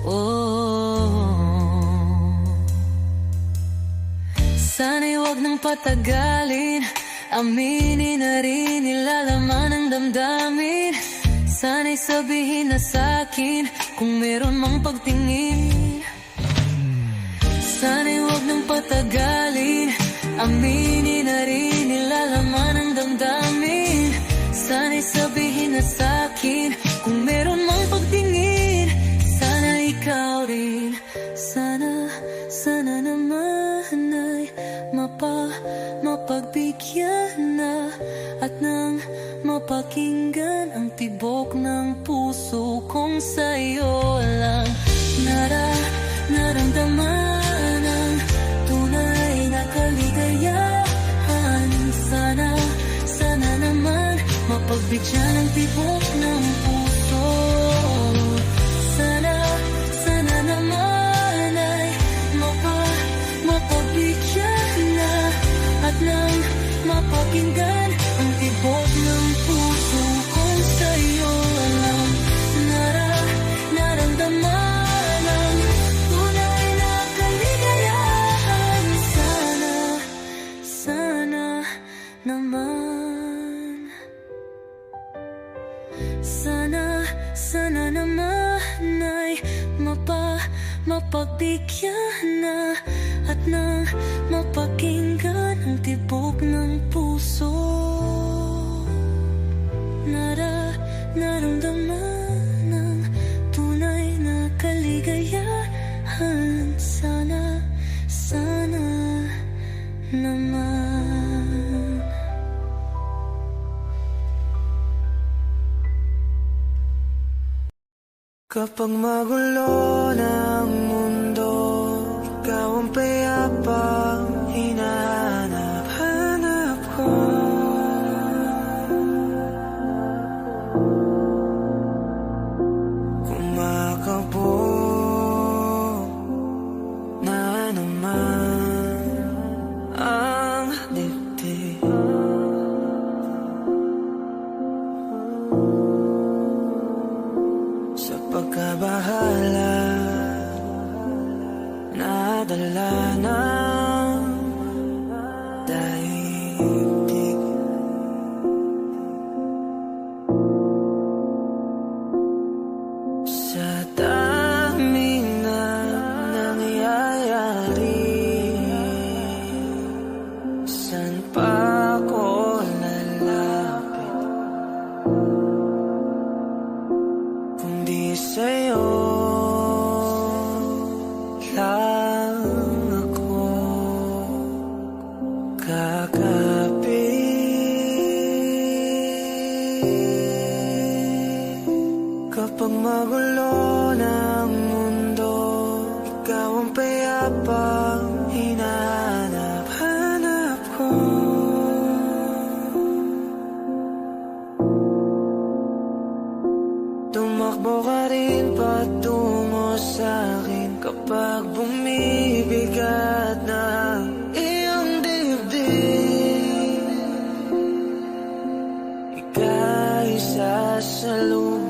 Oh, sana'y wag nang patagalin, aminin na rin nilalaman ng damdamin. Sana'y sabihin na sa'kin kung meron mang pagtingin. Sana'y wag nang patagalin, aminin na rin nilalaman ng damdamin. Sana'y sabihin na sa'kin kung meron mang pagtingin. Sana ikaw rin, sana naman ay mapagbigyan na at nang mapakinggan ang tibok ng puso kong sa'yo lang naramdaman ang tunay na kaligayahan. Sana naman mapagbigyan ang tibok ng puso. Sana naman ay mapagbigyan na at nang mapakinggan ang tibok ng puso kong sa'yo lang naramdaman ang tunay na kaligayahan. Sana naman, sana naman ay mapagbigyan na at nang mapakinggan ang tibok ng puso. Naramdaman ang tunay na kaligayahan. Sana naman. Kapag magulo ng mundo, ikaw ang payapang hinahanap ko. Kumakabog na naman ang dibdib. Sa pagkabahala, nadala ng daigdig. Sa daming na nangyayari, saan pa ako lalapit kundi sa'yo lang ako kakapit. Kapag magulo ng mundo, ikaw ang payapang hinahanap ko. Tumakbo ka rin patungo sa'kin kapag bumibigat na ang iyong dibdib. Ika'y sasalubungin.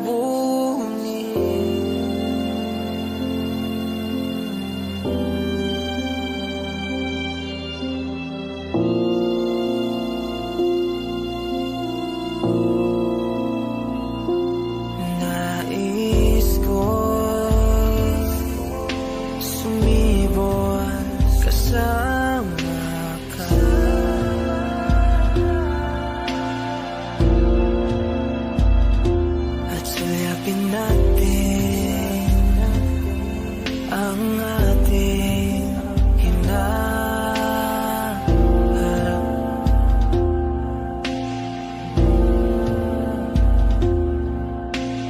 Nais ko sumibol kasama ka. At sulyapin natin ang ating hinaharap.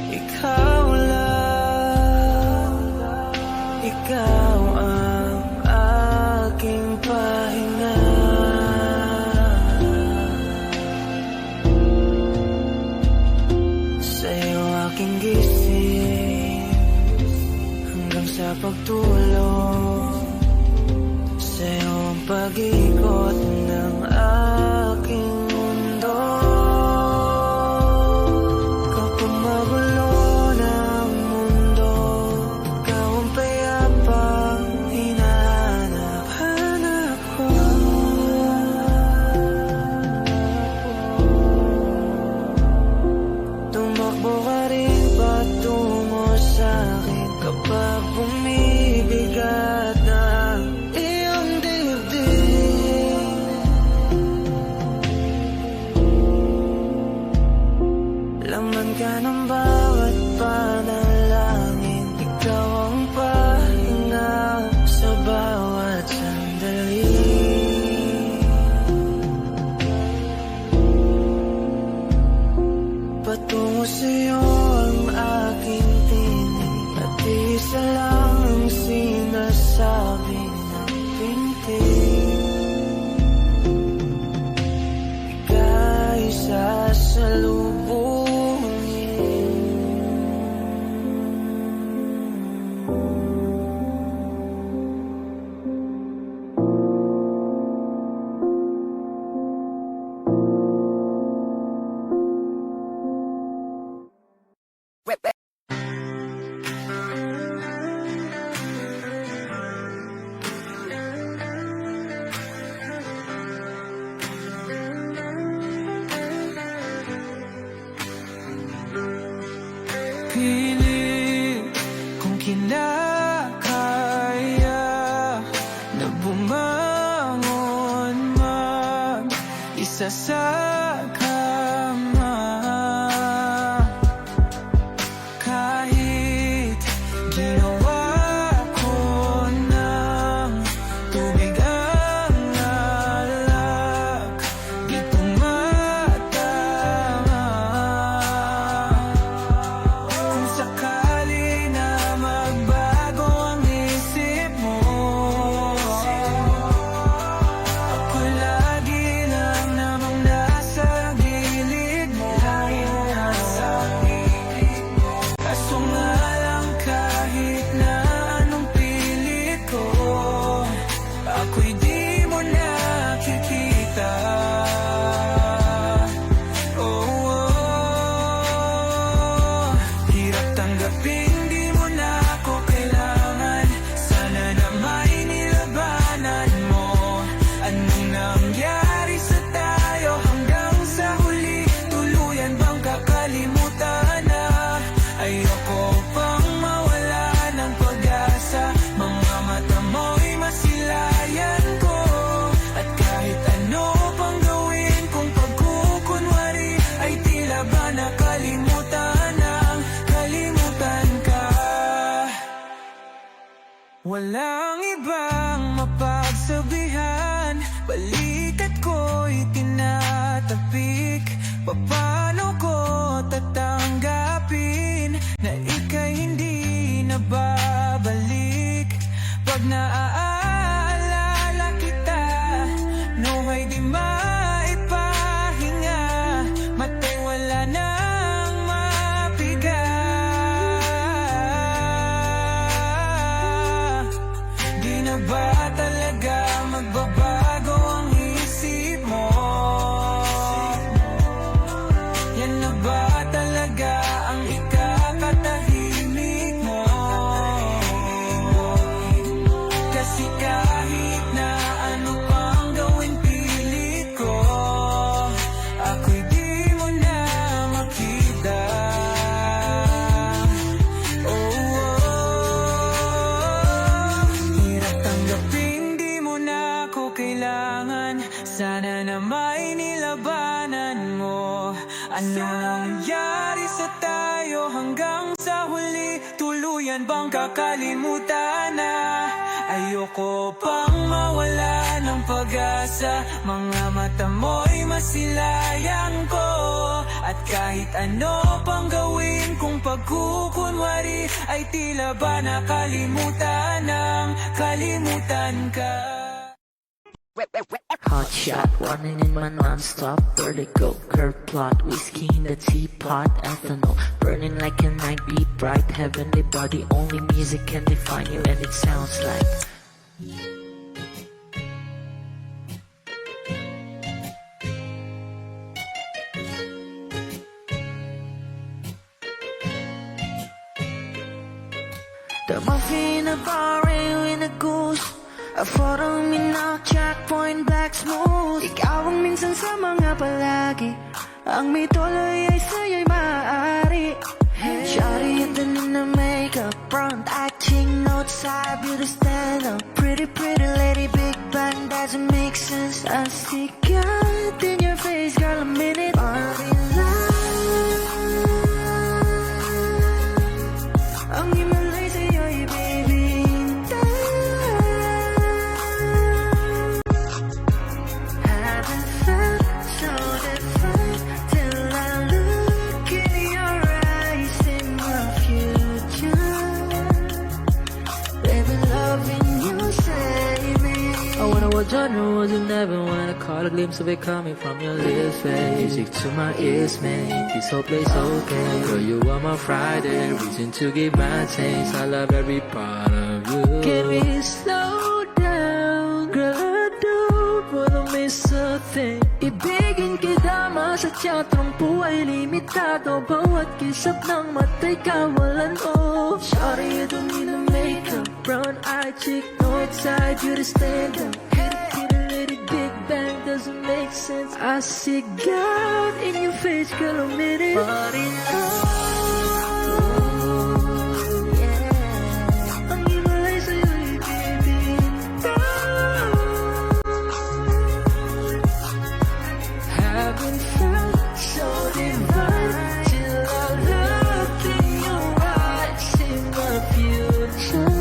Ikaw lang, ikaw ang aking pahinga. Sa'yo aking gising hanggang sa pagtulog. Sa'yo ang pag-ikot ng aking mundo. Kapag magulo ng mundo, isa lang ang sinasabi ng pintig, ika'y sasalubungin. Pilit kung kinakaya na bumangon mag-isa sa kama, kahit ginawa ko ng tubig ang alak, di tumatama. Kung sakali na magbago ang isip mo, ako lagi lang namang nasa gilid mo. Kaso nga lang kahit na anong pilit ko, ako'y di mo nakikita. Hirap tanggapin, di mo na ako kailangan. Sana na may nilabanan mo. Anong nangyari sa tayo hanggang sa huli? Tuluyan bang kakalimutan na? Ayoko pang mawala ng pag-asa. Mga mata mo'y masilayan ko. At kahit ano pang gawin kung pagkukunwari, ay tila ba nakalimutan ng kalimutan ka. Walang ibang mapagsabihan, balikat ko'y tinatapik. Paano ko tatanggapin na ika'y hindi na babalik? Pag naaalala kita, nawa'y di maipahinga, mata'y wala nang mapiga. Di na ba talaga magbabago ang isip mo? Yan na ba talaga ang ikakatahimik mo? Kasi kahit na ano pang gawin pilit ko, ako'y di mo na makita. Hirap tanggapin, di mo na ako kailangan. Sana na may nilabanan mo. Ano nangyari sa tayo hanggang sa huli? Tuluyan bang kakalimutan na? Ayoko pang mawala ng pag-asa. Mga mata mo'y masilayan ko. At kahit ano pang gawin kung pagkukunwari, ay tila ba nakalimutan ng kalimutan ka. Hot shot, running in my non-stop vertigo. Curve plot, whiskey in the teapot, ethanol burning like a night, beat bright, heavenly body. Only music can define you, and it sounds like the muffin, a bar, in a goose. A photo minnak, checkpoint, black smooth. Ikaw ang minsan sa mga palagi. Ang may tuloy ay sa'yo'y maaari. Shawty at the in the makeup, front acting, outside, beauty stand up. Pretty, pretty lady, big bang, doesn't make sense. I see God in your face, girl, a minute. Party line. Ang himalay sa'yo'y baby. thought it wasn't heaven when I caught a glimpse of it coming from your lips, babe. Music to my ears, man, this whole place okay. Girl, you are my Friday, reason to give my taste. I love every part of you. Can we slow down? Girl, I don't wanna miss a thing. Ibigin kita, masadya trangpo ay limitado. Bawat kisap ng mata'y kawalan, oh. Sorry, you don't need no makeup. Brown-eyed chick, no outside, you to stand up. Hit a little big bang, doesn't make sense. I see God in your face, girl, I'm in it. But ang hiwalay sa'yo'y bibigyan. Haven't felt so divine till I look in your eyes, see my future.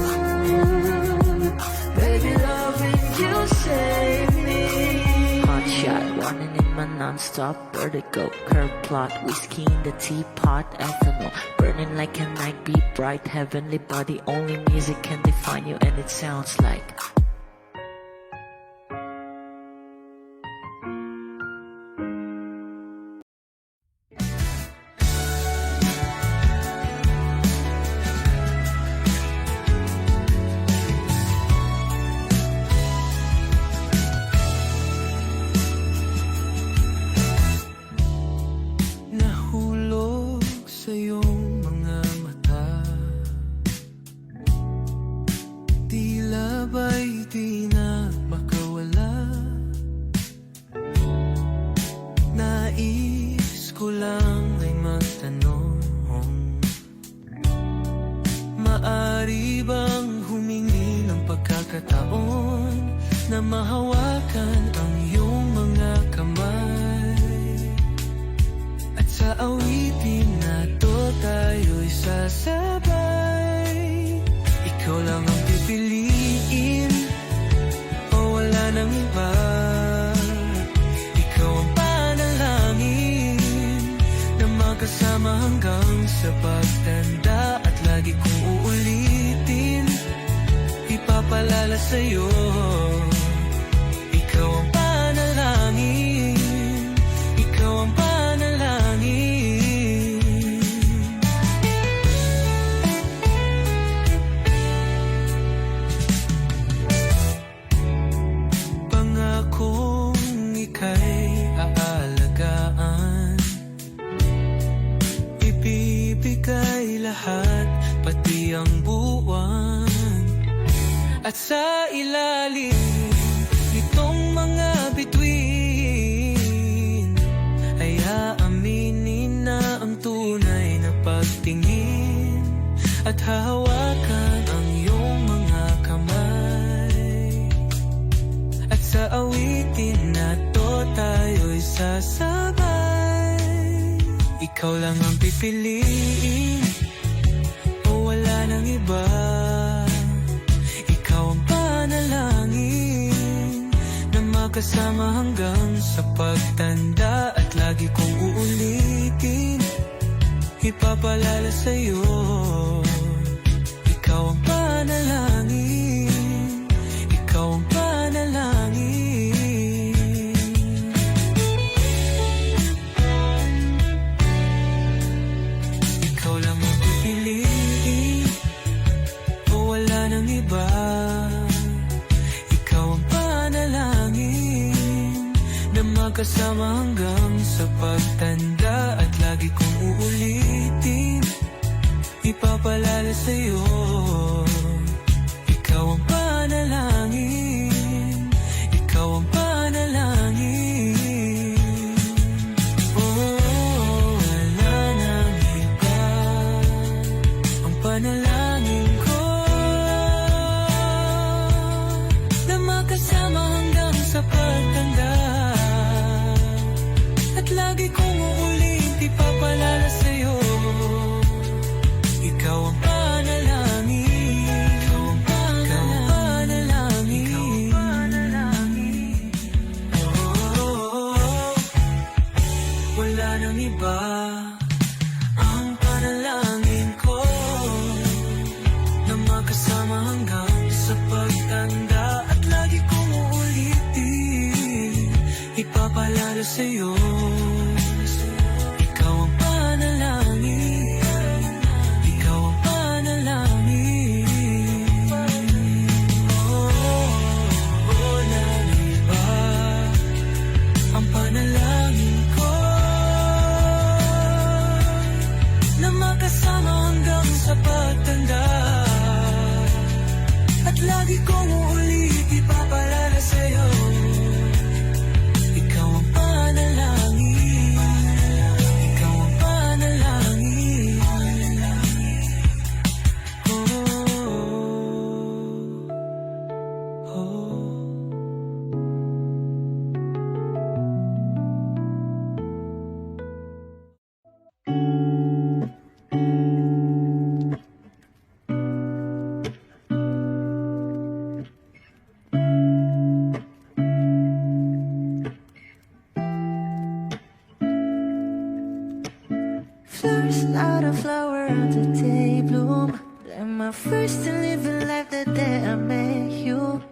Baby, loving you save me. Hot shot, running in my non-stop vertigo. Curve plot, whiskey in the teapot, ethanol. Burning like a night, be bright, heavenly body. Only music can define you, and it sounds like Nahulog sa iyong mga mata, tila ba'y di na makawala. Nais ko lang ay magtanong, maari bang humingi ng pagkakataon na mahawakan ang iyong mga kamay? At sa awitin na to tayo'y sasabay. Ikaw lang ang pipiliin, o wala nang iba. Ikaw ang panalangin na magkasama hanggang sa pagtanda. At lagi kong uulitin, ipapalala sa'yo. Ikaw ang panalangin, ikaw ang panalangin. Pangakong ika'y aalagaan, ibibigay lahat, pati ang buwan. At sa ilalim nitong mga bituin ay aaminin na ang tunay na pagtingin. At hahawakan ang iyong mga kamay. At sa awitin na to tayo'y sasabay. Ikaw lang ang pipiliin, o wala nang iba. Ikaw ang panalangin na magkasama hanggang sa pagtanda. At lagi kong uulitin, ipapalala sa'yo. Ikaw ang panalangin, ikaw ang panalangin. Ikaw lang ang pipiliin, o wala nang iba. Ikaw ang panalangin na magkasama hanggang sa pagtanda. At lagi kong uulitin, ipapalala sa'yo. Ikaw ang panalangin, ikaw ang panalangin. Oh, wala nang iba. Ang panalangin ko na makasama hanggang sa pagtanda. At lagi kong uulit, ipapalala sa'yo. Ikaw ang panalangin, ikaw ang panalangin, ikaw ang panalangin. Oh, wala nang iba. Ang panalangin ko na makasama hanggang sa pagtanda. At lagi kong uulit, ipapalalo sa'yo. Ikaw ang panalangin, ikaw ang panalangin. Naliba ang panalangin ko na makasama hanggang sa pagtanda. At lagi kong uulit ipapalala sa'yo. Ikaw ang panalangin, ikaw ang panalangin. Flowers not a flower on the day bloom. Like my first to live a life the day I met you.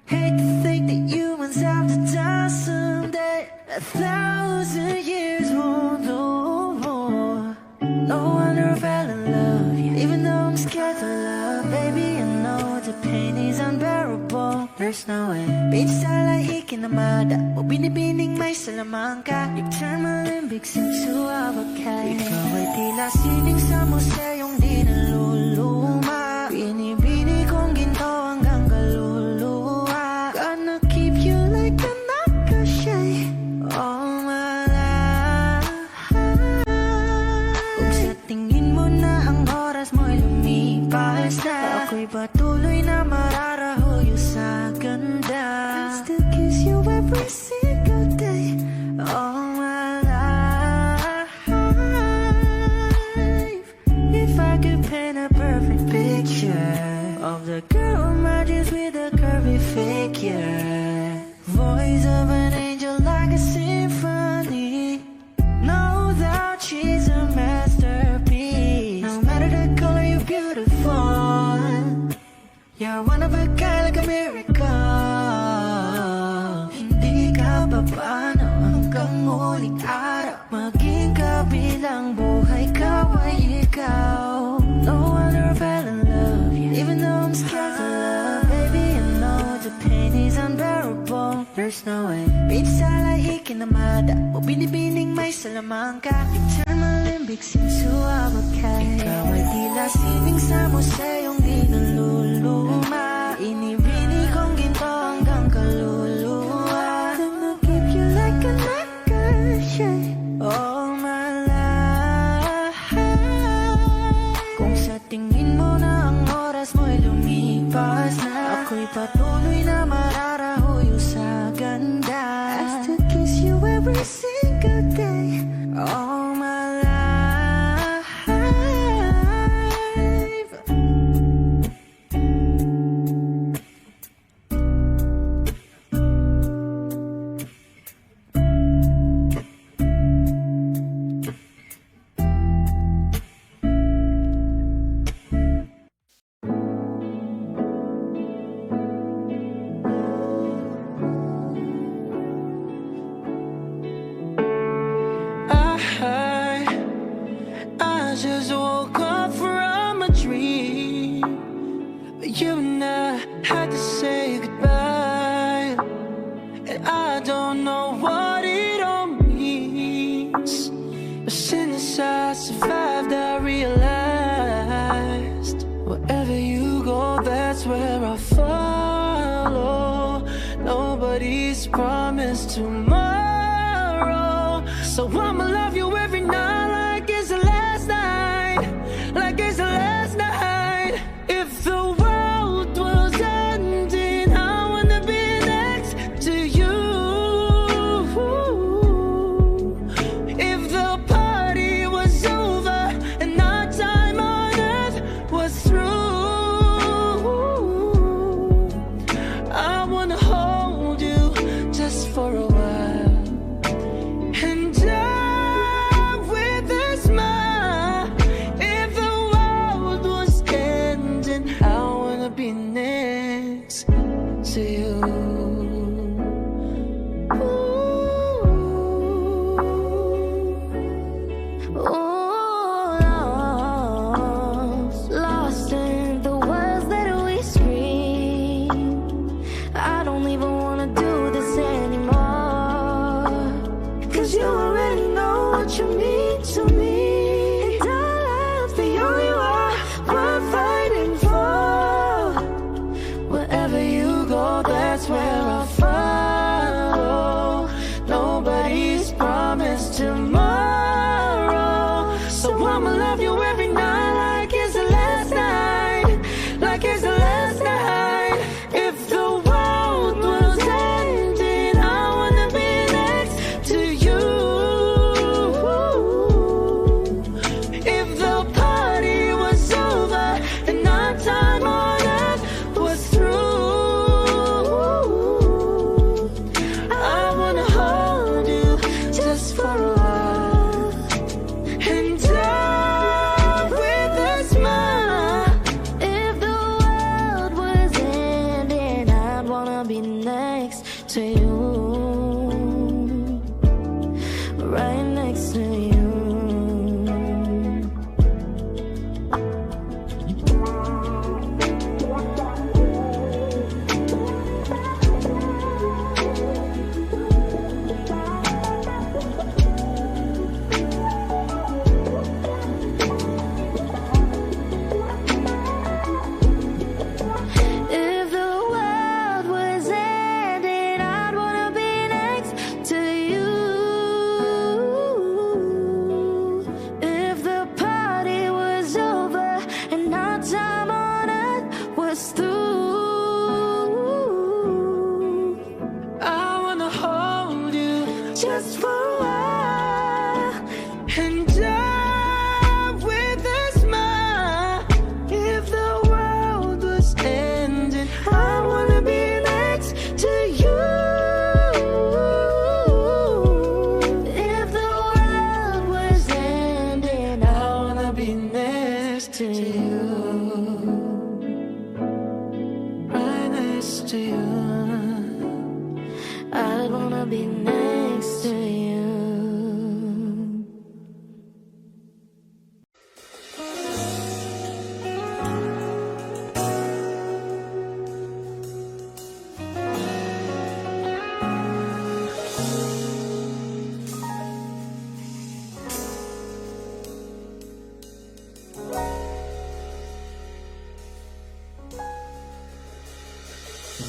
Hate to think that humans have to die someday. 1,000 years won't know more. No wonder I fell in love, even though I'm scared to love. Baby, I know the pain is unbearable. There's no way. Bitch, like ikinamada. O binibining may salamang ka. You turn my limbics into avocado. Ikaw ay tila sining sa museyong di naluluma. Binibini kong ginto hanggang kaluluwa. Gonna keep you like a nakashay all my life. Kung sa tingin mo na ang oras mo'y lumipas na, ako'y patuloy na mararahuyo sa ganda. I still kiss you every single day all my life. If I could paint a perfect picture of the girl who matches with a curvy figure, voice of an angel like a symphony, no doubt she's a masterpiece. No matter the color, you're beautiful. You're one of a kind, like a miracle. Hindi ka papaano hanggang muling araw. Maging kabilang buhay ka ay ikaw. No wonder I fell in love, even though I'm scared to love. Baby, I know the pain is unbearable. There's no way. Bitch, like ikinamada. O binibining may salamang ka. You turn my limbics into avocado. Ikaw ay tila sining sa museyong di naluluma. Inibini kong ginto hanggang kaluluwa. Gonna keep you like a nakashay all my life. Kung sa tingin mo na ang oras mo'y lumipas na, ako'y patuloy na mararahuyo sa ganda. I still kiss you every single day all my life. I just woke up from a dream. You and I had to say goodbye, and I don't know what it all means. But since I survived, I realized wherever you go, that's where I follow. Nobody's promised tomorrow, so I'ma love you every night like it's the last night, like it's the last night. If the world was ending, I wanna be next to you. If the party was over and our time on earth was through, I wanna hold you just for a while. And die with a smile. If the world was ending, I wanna be next to you. Ooh.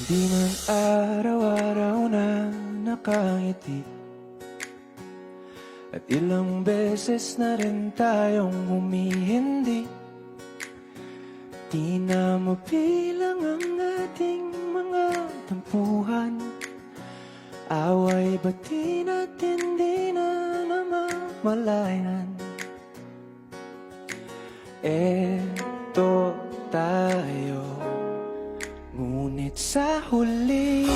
Di man araw-araw na nakangiti, at ilang beses na rin tayong humihindi. Di na mabilang ang ating mga tampuhan, away bati natin di na namamalayan. Eto tayo, ngunit sa huli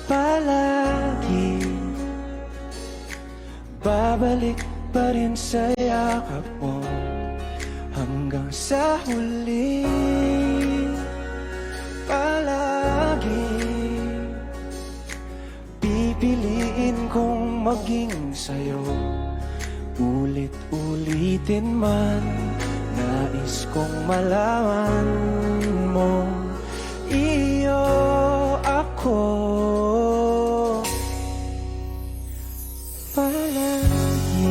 palagi babalik pa rin sa yakap mo. Hanggang sa huli palagi pipiliin kong maging sa'yo. Ulit-ulitin man, nais kong malaman mo, iyo ako palagi.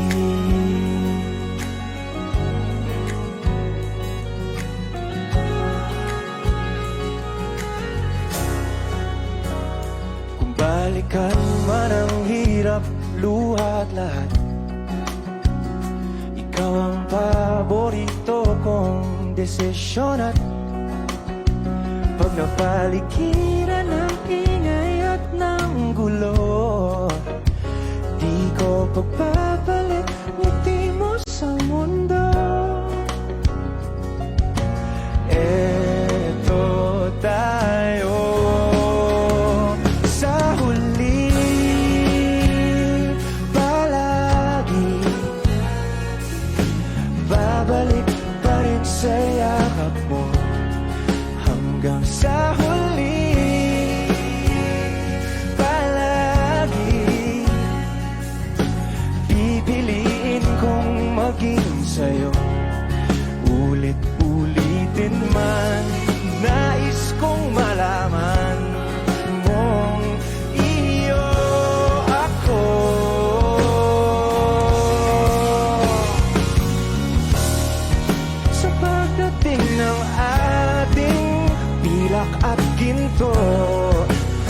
Kung balikan man ang hirap, luha at lahat, ikaw ang paborito kong desisyon. At pag napaligiran ng ingay at ng gulo, di ko pagpapalit ngiti mo sa mundo. Eto tayo sa huli palagi, babalik pa rin sa yakap mo. Hanggang sa huli palagi pipiliin kong maging sa'yo. Ulit-ulitin man, nais kong malaman mong iyo ako. Sa pagdating ng ating pilak at ginto,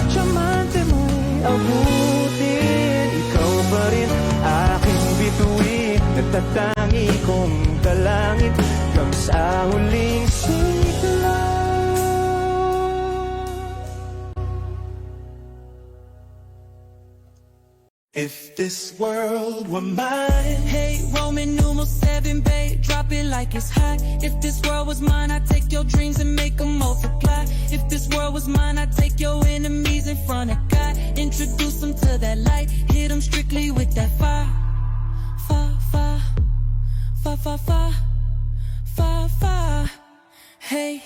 diamante mo'y abutin, ikaw pa rin aking bituin. Nagtatangi kong dalangin hanggang sa huling sigla. If this world were mine, Hey, Roman numeral 7, babe, drop it like it's hot. If this world was mine, I'd take your dreams and make them multiply. If this world was mine, I'd take your enemies in front of God, introduce them to that light, hit them strictly with that fire. Fire, fire, fire, fire, fire, fire, fire. Hey,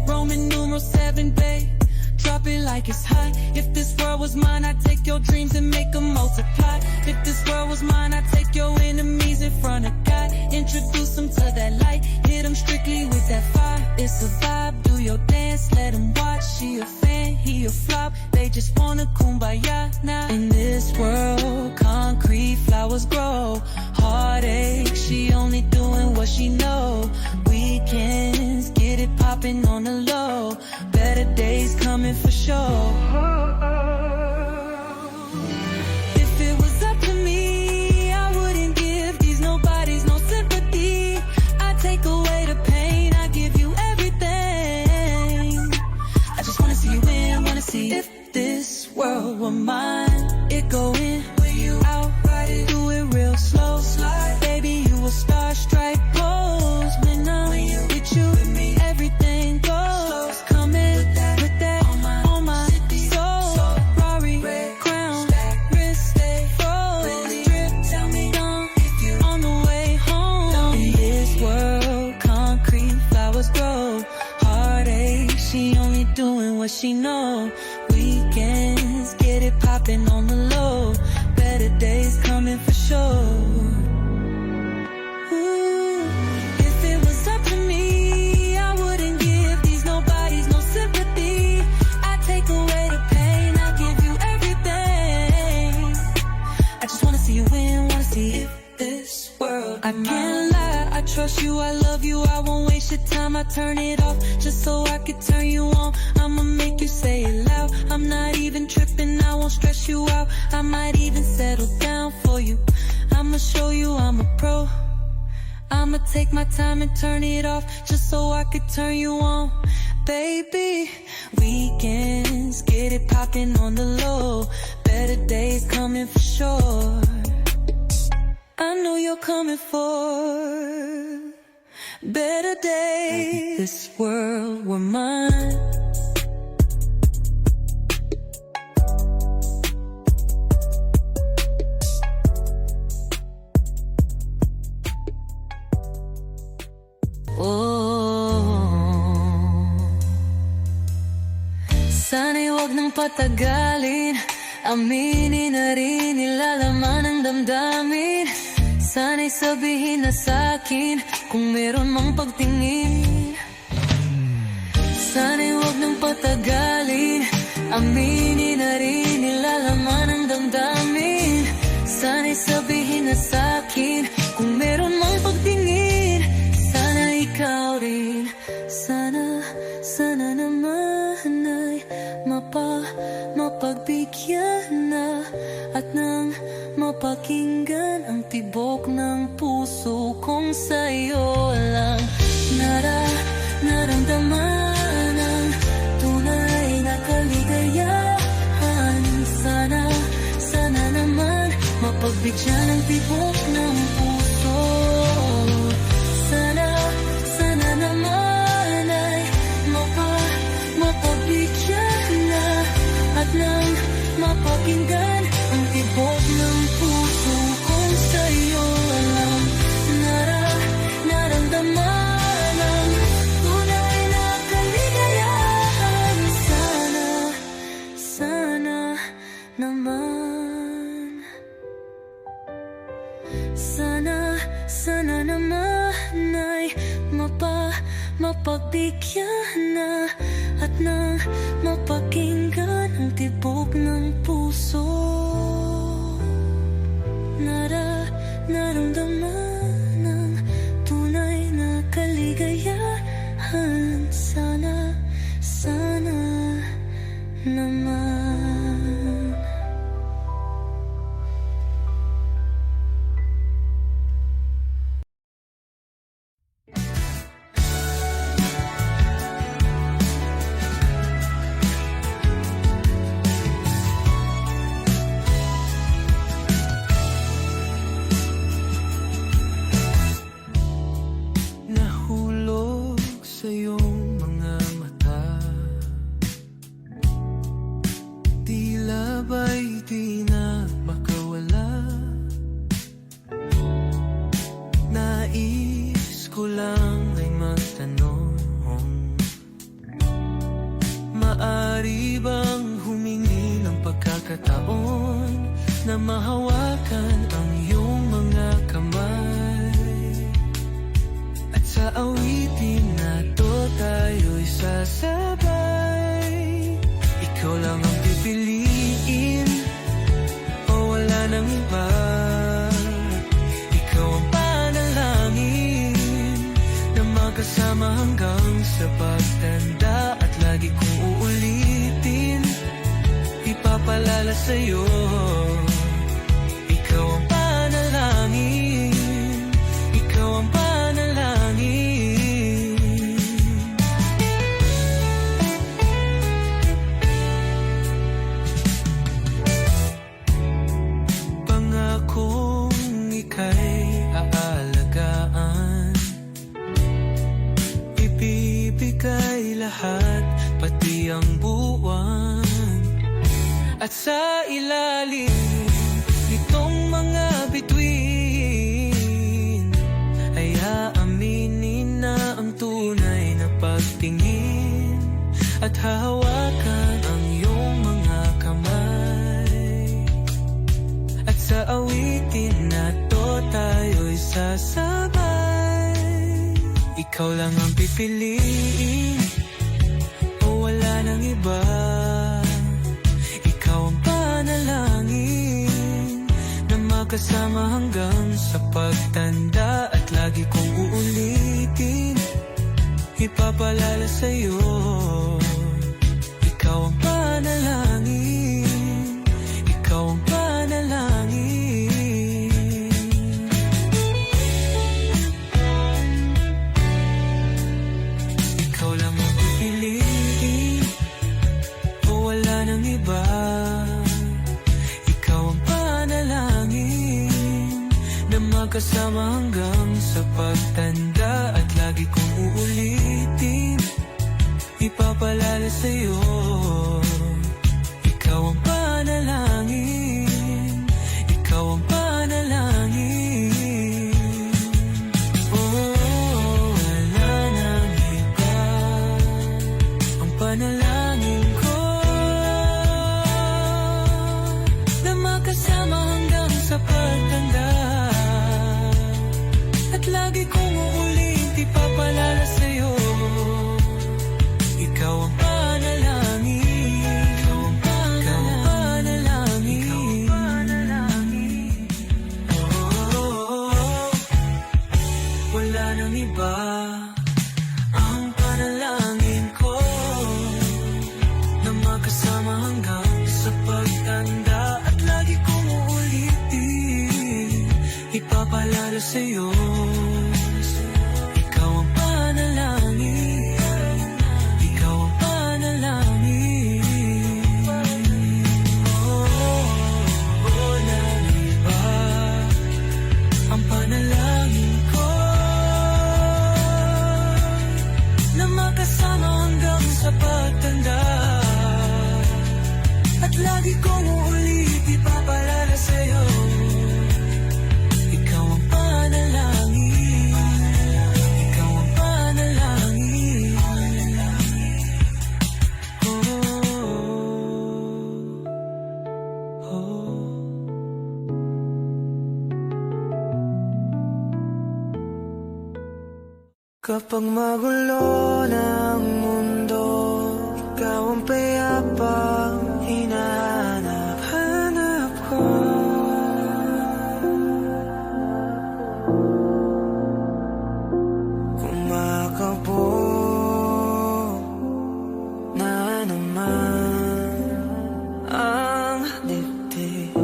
Roman numeral 7, babe, drop it like it's hot. If this world was mine, I'd take your dreams and make them multiply. If this world was mine, I'd take your enemies in front of God, introduce them to that light, hit them strictly with that fire. It's a vibe, do your dance, let them watch. She a fan, he a flop, they just wanna kumbaya now. In this world, concrete flowers grow, heartache, she only doing what she know. Weekends, get it popping on the low, better days coming for sure. If it was up to me, I wouldn't give these nobodies no sympathy. I'd take away the pain, I'd give you everything. I just wanna see you win, wanna see if this world were mine. It go in, will you outright it, do it real slow, slide. Baby, you a star, strike pose. When I'm with you, everything goes. Come in with that on my soul. Rari, crown, wrist, froze. Drip, tell me on the way home. In this world, concrete flowers grow, heartache, she only doing what she know. Weekends, get it popping on the low, better days coming for sure. If it was up to me, I wouldn't give these nobodies no sympathy. I'd take away the pain, I'd give you everything. I just wanna see you win, wanna see if this world. I can't lie, I trust you, I love you, I won't waste your time. I turn it off just so I could turn you on. I'ma make you say it loud. I'm not even tripping, I won't stress you out. I might even settle down for you. I'ma show you I'm a pro. I'ma take my time and turn it off just so I could turn you on. Baby, weekends, get it poppin' on the low. Better days coming for sure. I know you're coming for better days. This world were mine. Sana'y wag nang patagalin, aminin na rin nilalaman ng damdamin. Sana'y sabihin na sa'kin kung meron mang pagtingin. Sana'y wag nang patagalin, aminin na rin nilalaman ng damdamin. Sana'y sabihin na sa'kin kung meron mang pagtingin. Sana ikaw rin, sana naman ay mapagbigyan na at nang mapakinggan ang tibok ng puso kong sa'yo lang naramdaman ang tunay na kaligayahan. Sana naman mapagbigyan ang tibok ng puso. Sana naman ay mapagbigyan na at nang mapakinggan ang tibok ng puso kong sa'yo lang naramdaman ang tunay na kaligayahan. Sana naman, sana naman ay mapagbigyan na at nang mapakinggan ang tibok ng puso. Naramdaman ang tunay na kaligayahan. Sana naman. Nahulog sa iyong mga mata, tila ba'y di na makawala. Nais ko lang ay magtanong, maari bang humingi ng pagkakataon na mahawakan ang iyong mga kamay? At sa awitin na to tayo'y sasabay. Ikaw lang ang pipiliin o wala nang iba. Ikaw ang panalangin na magkasama hanggang sa pagtanda. At lagi kong uulitin, ipapalala sa'yo. Ikaw ang panalangin, ikaw ang panalangin. Pangakong ika'y aalagaan, ibibigay lahat, pati ang buwan. At sa ilalim nitong mga bituin ay aaminin na ang tunay na pagtingin at hahawakan ang iyong mga kamay. At sa awitin na to tayo'y sasabay. Ikaw lang ang pipiliin o wala nang iba. Ikaw ang panalangin na magkasama hanggang sa pagtanda. At lagi kong uulitin, ipapalala sa'yo. Ikaw ang panalangin, ikaw ang panalangin. Ikaw lang ang pipiliin, o wala nang iba. Ikaw ang panalangin na magkasama hanggang sa pagtanda. At lagi kong uulitin, ipapalala sa'yo. Ikaw ang panalangin, ikaw ang panalangin. Oh, wala nang iba, ang panalangin ko na makasama hanggang sa pagtanda. At lagi kong uulit, ipapalala sa'yo. Ikaw ang panalangin, ikaw ang panalangin, ikaw ang panalangin. Oh, wala nang iba, ang panalangin ko na magkasama hanggang sa pagtanda. At lagi kong uulitin, ipapalala sa'yo. Ikaw ang panalangin, ikaw ang panalangin. Oh, wala nang iba, ang panalangin ko na makasama hanggang sa pagtanda. At lagi kong uulit, ipapalala sa'yo. Ikaw ang panalangin, ikaw ang panalangin. Oh, oh. Kapag magulo ng mundo, ikaw ang payapang hinahanap-hanap ko. Kumakabog na naman ang dibdib.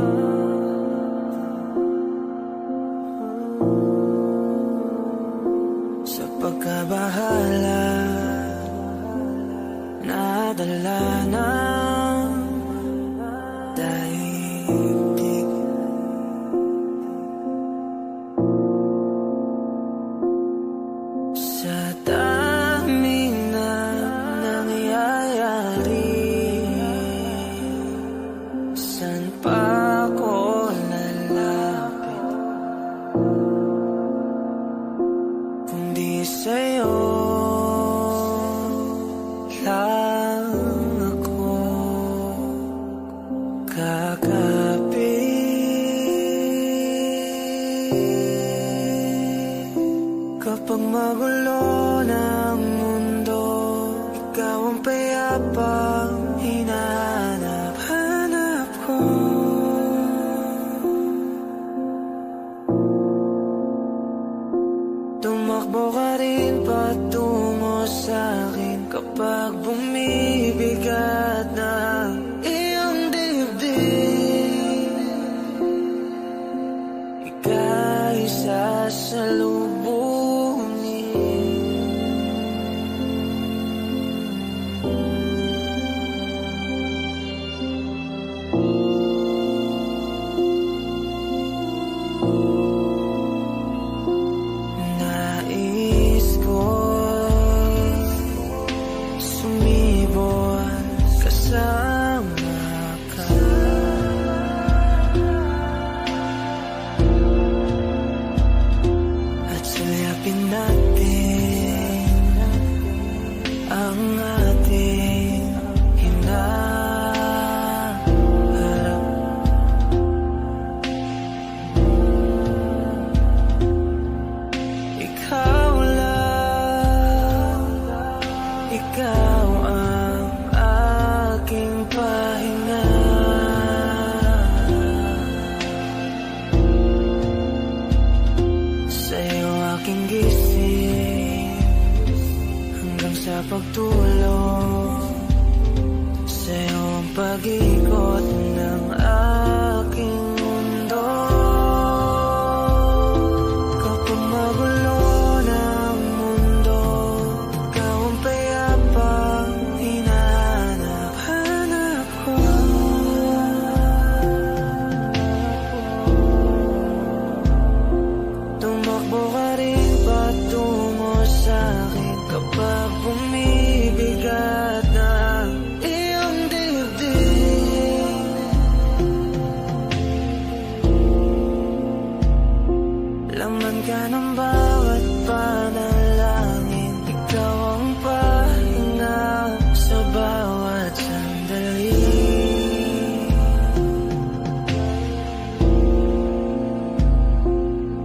Sa pagkabahala, nadala ng daigdig. Sa daming na nangyayari, saan pa ako lalapit kundi sa'yo lang ako kakapit. Kapag magulo ng mundo, ikaw ang payapang hinahanap-hanap ko. Tumakbo ka rin patungo sa'kin kapag bumibigat ng iyong dibdib. Ika'y sasalubungin. Nais ko sumibol kasama ka. At sulyapin natin ang ating hinaharap. Ikaw lang, ikaw ang aking pahinga. Sa'yo aking gising sa pagtulong sa'yo ang pag-ikot ng aking mundo. Kapag magulo ng mundo, ikaw ang payapang hinahanap ko. Tumakbo ka rin patungo sa'kin kapag bumibigat na ang iyong dibdib. Laman ka ng bawat panalangin, ikaw ang pahinga sa bawat sandali.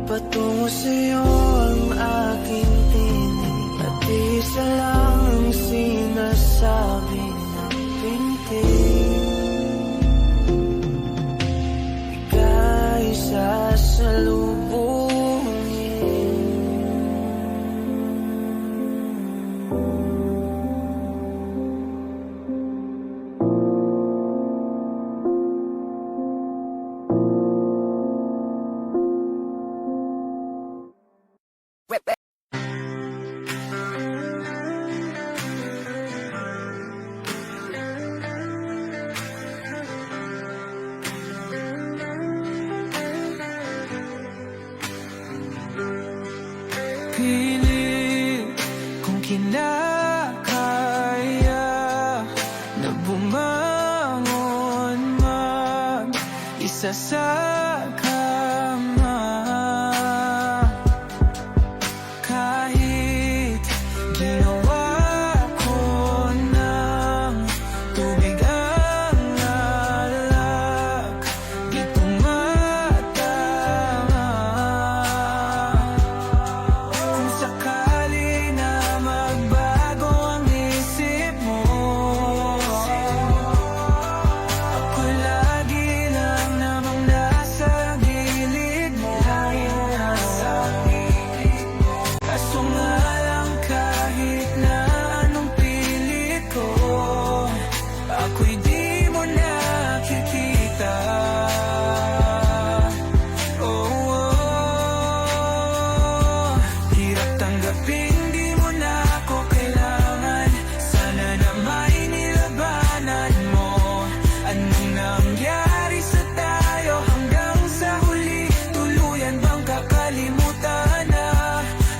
Patungo sa'yo ang aking tinig, at isa lang ang sinasabi ng pintig. Ika'y sasalubungin. Pilit kung kinakaya na bumangon mag-isa sa kama. Kahit ginawa ko ng tubig ang alak, di tumatama. Kung sakali na magbago ang isip mo, ako lagi lang namang nasa gilid mo. Kaso nga lang kahit na anong pilit ko, ako'y di mo nakikita. Hirap tanggapin, di mo na ako kailangan. Sana na may nilabanan mo. Anong nangyari sa tayo hanggang sa huli? Tuluyan bang kakalimutan na?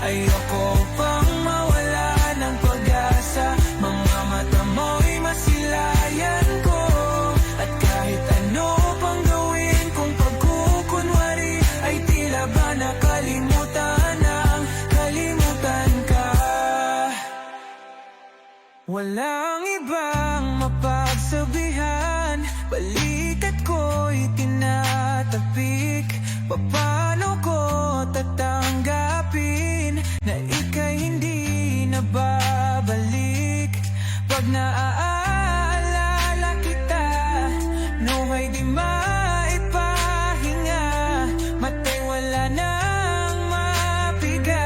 Ayoko pang mawala ng pag-asa. Mga mata mo'y masilayan ko. At kahit ano pang gawin kung pagkukunwari, ay tila ba nakalimutan ang kalimutan ka. Walang ibang mapagsabihan, balikat ko'y tinatapik. Paano ko tatanggapin na ika'y hindi na babalik? Pag naaalala kita, nawa'y di maipahinga. Mata'y wala nang mapiga.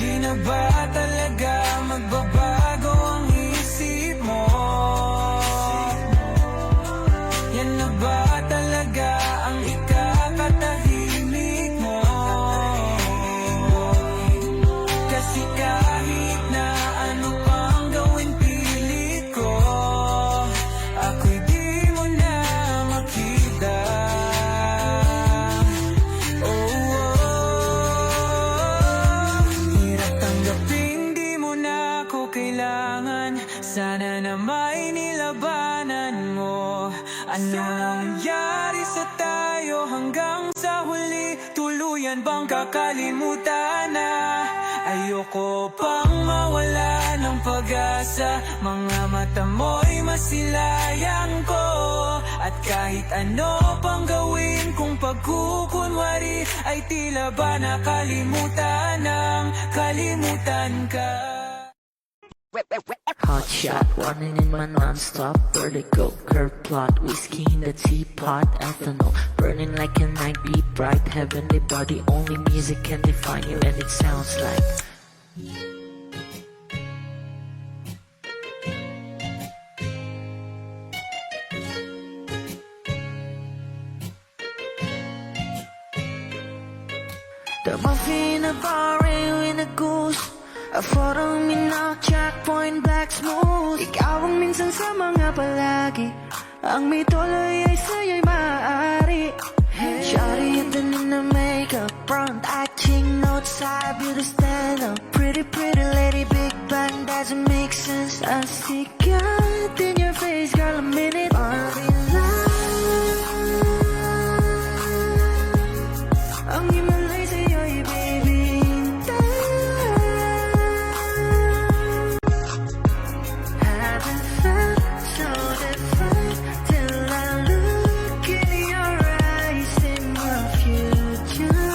Di na ba talaga magbabago ang isip mo? Yan na ba talaga ang ikakatahimik mo? Kasi kahit na ano pang gawin pilit ko, ako'y di mo na makita. Hirap tanggapin, di mo na ako kailangan. Sana na may nilabanan mo. Ano nangyari sa tayo hanggang sa huli? Tuluyan bang kakalimutan na? Ayoko pang mawala ng pag-asa. Mga mata mo'y masilayan ko. At kahit ano pang gawin kung pagkukunwari, ay tila ba nakalimutan ng kalimutan ka. Hot shot, running in my non-stop vertigo. Curve plot, whiskey in the teapot, ethanol burning like a night beat bright. Heavenly body, only music can define you, and it sounds like the muffin, a bar, in a goose. A photo minaw, checkpoint, black smooth. Ikaw ang minsan sa mga palagi. Ang may tuloy ay sa'yo'y maaari. Shawty and then in the makeup, front acting, notes, side, beauty stand up. Pretty, pretty lady, big bang, doesn't make sense. I see God in your face, girl, a minute. Party ang himalay sa'yo'y baby. Haven't felt so different till I look in your eyes in my future.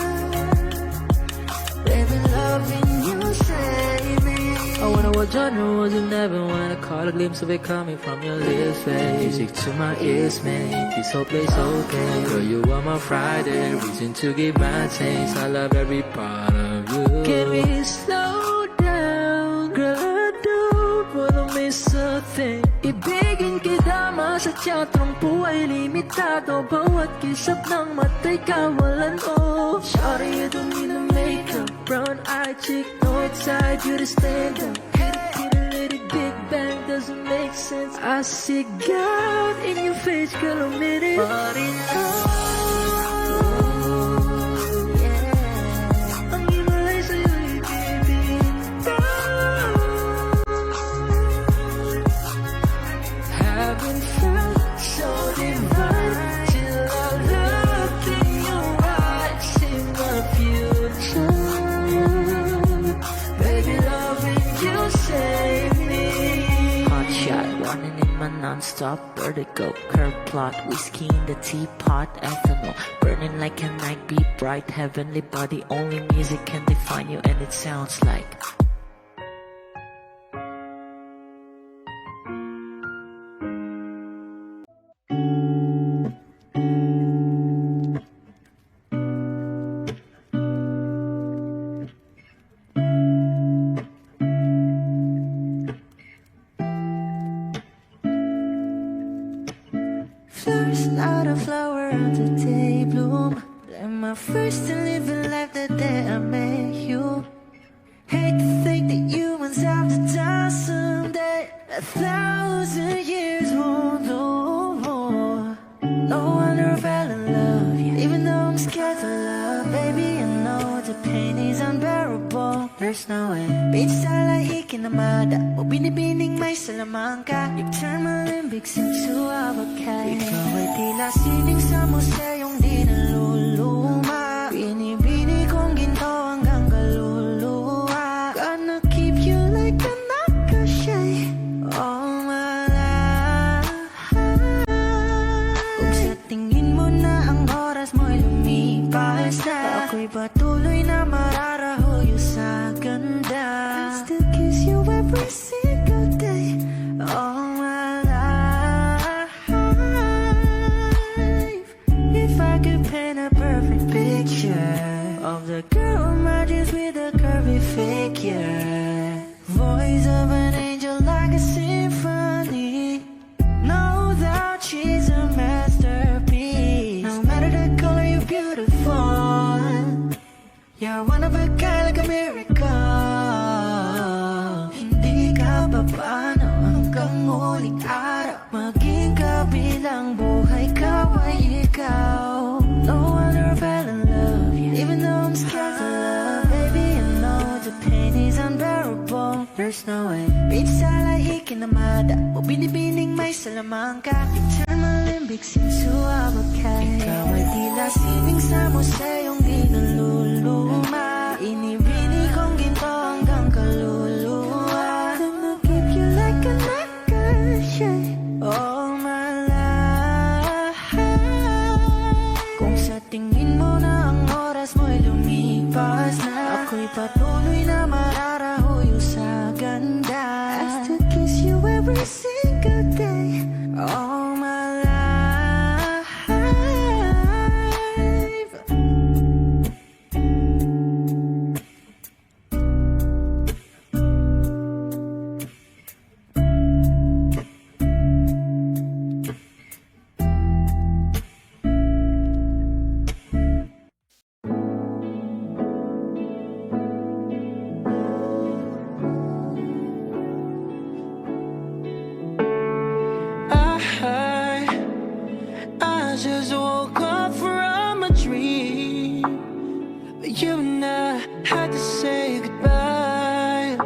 Baby, loving you save me. I wonder what genre was in heaven when I caught a glimpse of it coming from your lips, babe. Music to my ears, man. This whole place okay. Girl, you are my Friday, reason to give my taste. I love every part of you. Can we slow down? Girl, I don't wanna miss a thing. Ibigin kita, masadya trangpo ay limitado. Bawat kisap ng mata'y kawalan mo. Sorry, you don't need a makeup. Brown eye chick, north side, you to stand up. Pretty lady, big bang, doesn't make sense. I see God in your face, girl, a minute. But in haven't felt so divine till I look in your eyes in my future. Baby, loving you save me. Hot shot, running in my non-stop vertigo. Curve plot, whiskey in the teapot, ethanol burning like a night beat bright. Heavenly body, only music can define you, and it sounds like Flowers, not a flower of the day bloom. Like my first to live a life the day I met you. Hate to think that humans have to die someday. 1,000 years won't do. No wonder I fell in love, yeah. Even though I'm scared to love, baby, I know the pain is unbearable. There's no way. Beach style ay ikinamada. O binibining may salamangka. You turn my Olympics into avocado. Ikaw ay tila sining sa museyong di naluluma. Binibini kong ginto hanggang kaluluwa. Gonna keep you like a nakashay all my life. Kung sa tingin mo na ang oras mo'y lumipas na, ako'y patuloy na mararahuyo sa ganda. I still kiss you every single day all my life. If I could paint a perfect picture of the girl matches with a curvy figure, voice of an angel like a symphony. No doubt she's a masterpiece. No matter the color, you're beautiful. You're one of a kind, like a miracle. Hindi ka papaano hanggang muling araw. Maging kabilang buhay ka ay ikaw. No wonder I fell in love, yeah. Even though I'm scared to love, baby, I know the pain is unbearable. There's no way. Beach style ay ikinamada. O binibining may salamangka. You turn my Olympics into avocado. Ikaw ay tila sining sa museyong di naluluma. Inibini kong ginto hanggang kaluluwa. Gonna keep you like a nakashay all my life. Kung sa tingin mo na ang oras mo'y lumipas na, ako'y patuloy na mararahuyo sa ganda. I still kiss you every every single day, all my life. I just woke up from a dream. You and I had to say goodbye,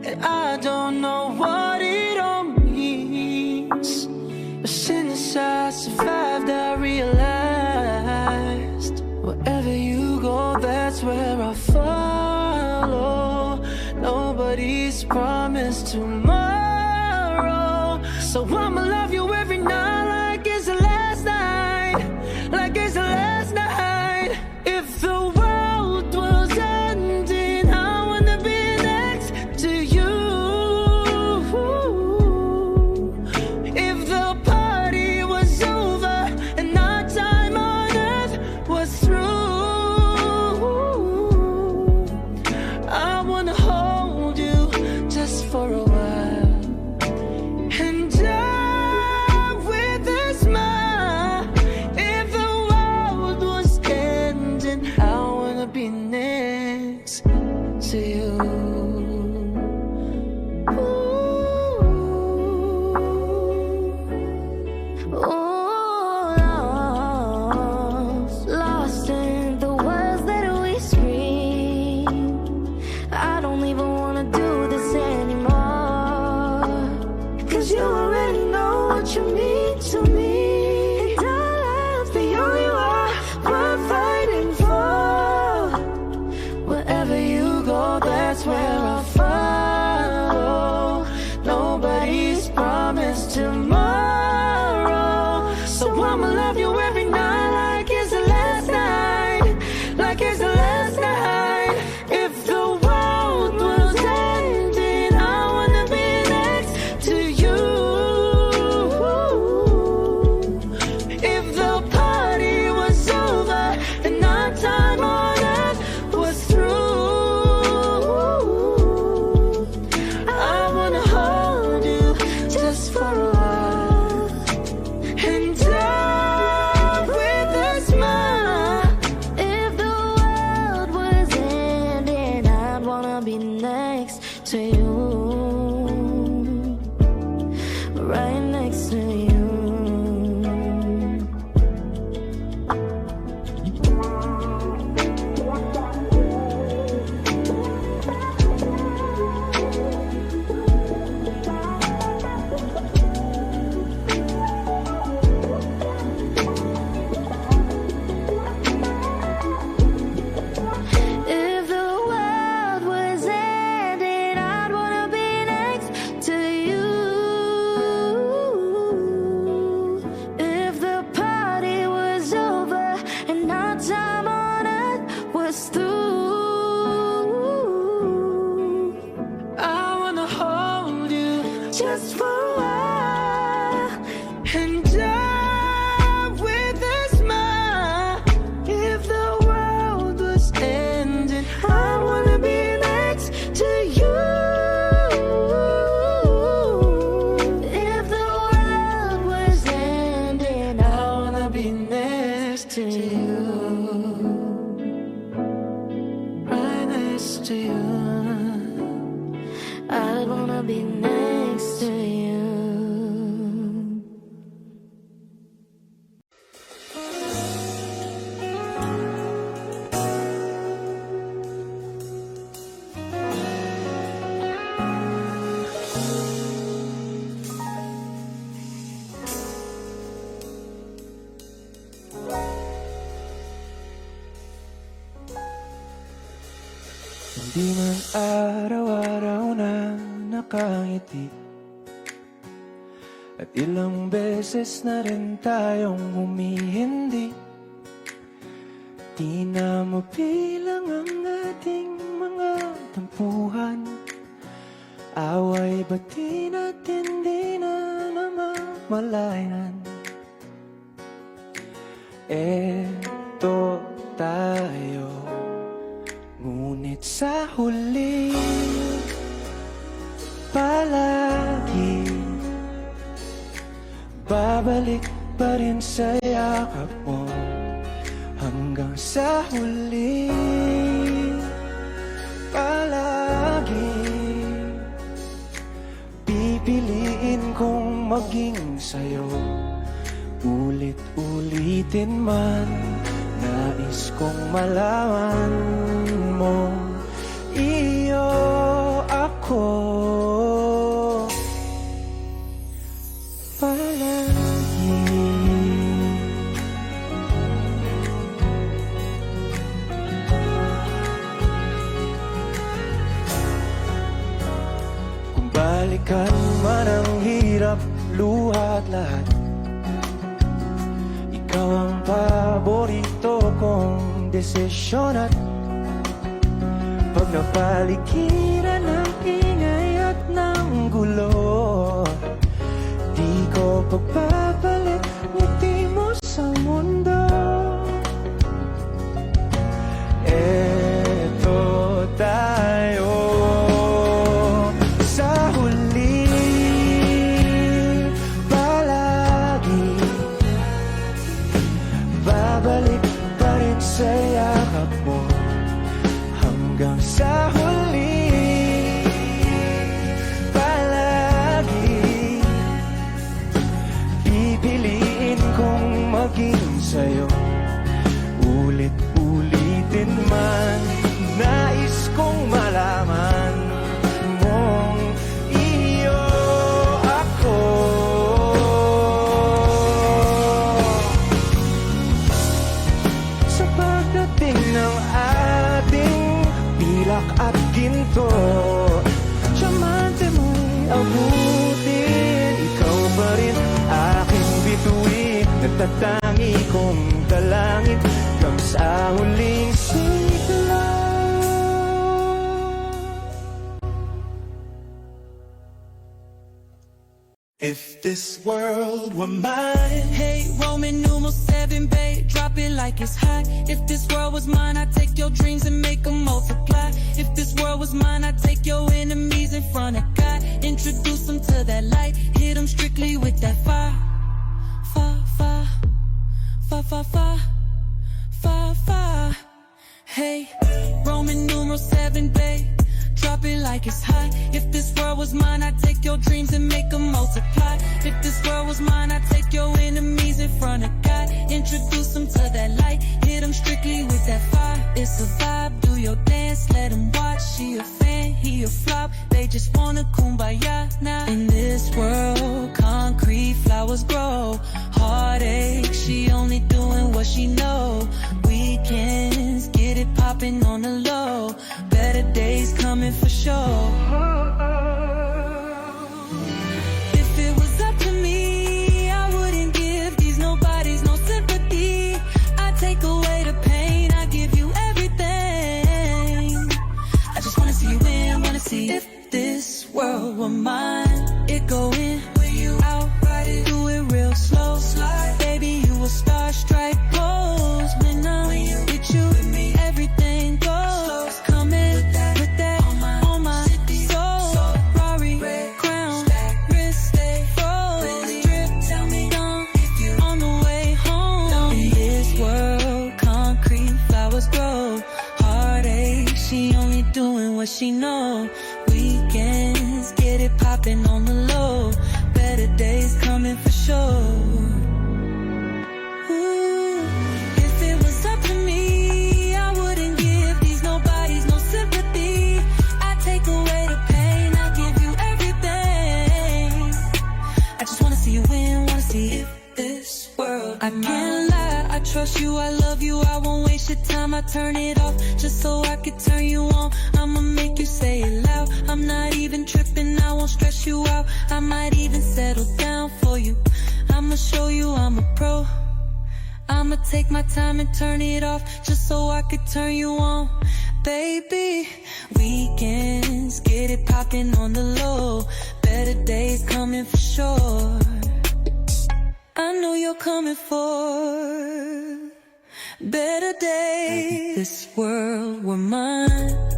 and I don't know what it all means. But since I survived, I realized wherever you go, that's where I follow. Nobody's promised tomorrow, so I'ma love you every night like it's the last night, like it's the last night. If the world was ending, I wanna be next to you. If the party was over and our time on earth was through, I wanna hold you just for a while. And die with a smile. If the world was ending, I wanna be next to you. Lost in the words that we scream. I don't even wanna do this anymore, 'cause you already know what you mean to me. And our love's the only war we're fighting for. Wherever you go, that's where I follow. Nobody's promised tomorrow, so I'ma love you every night like it's the last night, like it's the last night. If the world was ending, I wanna be next to you. If the party was over and our time on earth was through, I wanna hold you just for a while. And die with a smile. If the world was ending, I'd wanna be next to you, right next to you. If the world was ending, I'd wanna be next to you. If the party was over and our time on earth was through, I wanna hold you just for a while. and die with a smile. If the world was ending, I wanna be next to you. If the world was ending, I wanna be next to you, right next to you. I'd wanna be next to you. Hindi man araw-araw na nakangiti, at ilang beses na rin tayong humihindi. Di na mabilang ang ating mga tampuhan, away ba't di natin malayan. Eto tayo, ngunit sa huli palagi babalik pa rin sa yakap mo. Hanggang sa huli palagi pipiliin kong maging sa'yo. Ulit-ulitin man, nais kong malaman mo, iyo ako palagi. Kung balikan man ang hirap, luha at lahat, ikaw ang paborito kong desisyon. At pag napaligiran ng ingay at ng gulo, di ko pagbabalik ngiti mo sa mundo. Eto tayo sa huli palagi, babalik pa rin sa yakap mo. Hanggang sa huli palagi pipiliin kong maging sa'yo. Ulit-ulitin man, nais kong malaman mong iyo ako. Sa pagdating ng ating pilak at ginto, diamante mo'y abutin. Ikaw pa rin aking bituin, nagtatangi kong dalangin hanggang sa huling sigla. If this world were mine, Hey, Roman numeral 7, babe, drop it like it's hot. If this world was mine, I'd take your dreams and make them multiply. If this world was mine, I'd take your enemies in front of God, introduce them to that light, hit them strictly with that fire. Fire, fire, fire, fire, fire, fire, fire. Hey, Roman numeral 7, babe, drop it like it's hot. If this world was mine, I'd take your dreams and make them multiply. If this world was mine, I'd take your enemies in front of God, introduce them to that light, hit them strictly with that fire. It's a vibe, do your dance, let them watch. She a fan, he a flop, they just wanna kumbaya now. In this world, concrete flowers grow, heartache, she only doing what she know. Weekends, get it popping on the low, better days coming for sure. If it was up to me, I wouldn't give these nobodies no sympathy. I'd take away the pain, I'd give you everything. I just wanna see you win, wanna see if this world were mine. It go in, when you out, ride it, do it real slow. Slide, baby, you a star, strike pose. When I'm with you, everything goes. Come in, put that on my soul. Rari, crown, wrist, stay froze. Drip, tell me on the way home. In this world, concrete flowers grow, heartache, she only doing what she know. Weekends, get it popping on the low, better days coming for sure. Ooh, if it was up to me, I wouldn't give these nobodies no sympathy. I'd take away the pain, I'd give you everything. I just wanna see you win, wanna see if this world. I can't lie, I trust you, I love you, I won't waste your time. I turn it off just so I could turn you on. I'ma make you say it loud, I'm not even tripping, I won't stress you out. I might even settle down for you, I'ma show you I'm a pro. I'ma take my time and turn it off just so I could turn you on. Baby, weekends, get it popping on the low, better days coming for sure. I know you're coming for better days. This world were mine.